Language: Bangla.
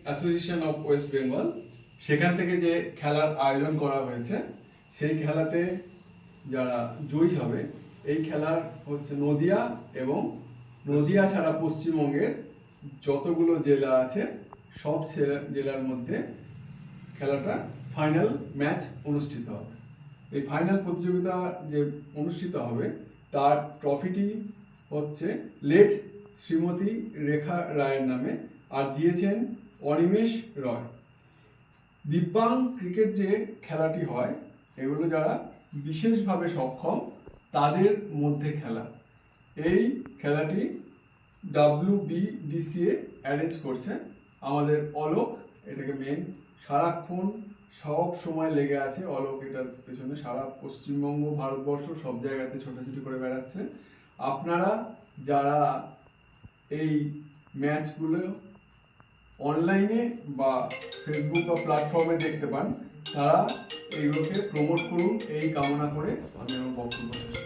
অ্যাসোসিয়েশন অফ ওয়েস্ট বেঙ্গল, সেখান থেকে যে খেলার আয়োজন করা হয়েছে, সেই খেলাতে যারা জয়ী হবে, এই খেলার হচ্ছে নদিয়া এবং নদিয়া ছাড়া পশ্চিমবঙ্গের যতগুলো জেলা আছে সব জেলার মধ্যে খেলাটা ফাইনাল ম্যাচ অনুষ্ঠিত হবে। এই ফাইনাল প্রতিযোগিতা যে অনুষ্ঠিত হবে তার ট্রফিটি হচ্ছে লেট শ্রীমতী রেখা রায়ের নামে, আর দিয়েছেন অনিমেষ রয়। দিব্যাং ক্রিকেট যে খেলাটি হয়, এগুলো যারা বিশেষভাবে সক্ষম তাদের মধ্যে খেলা। এই খেলাটি WBDCA অ্যারেঞ্জ করছে। আমাদের অলোক এটাকে মেন সারাক্ষণ সব সময় লেগে আছে। অলোক এটার পেছনে সারা পশ্চিমবঙ্গ, ভারতবর্ষ সব জায়গাতে ছোটাছুটি করে বেড়াচ্ছে। আপনারা যারা এই ম্যাচগুলো অনলাইনে বা ফেসবুক বা প্ল্যাটফর্মে দেখতে পান, তারা এইগুলোকে প্রমোট করুন, এই কামনা করে আমি আমার বক্তব্য শেষ করছি।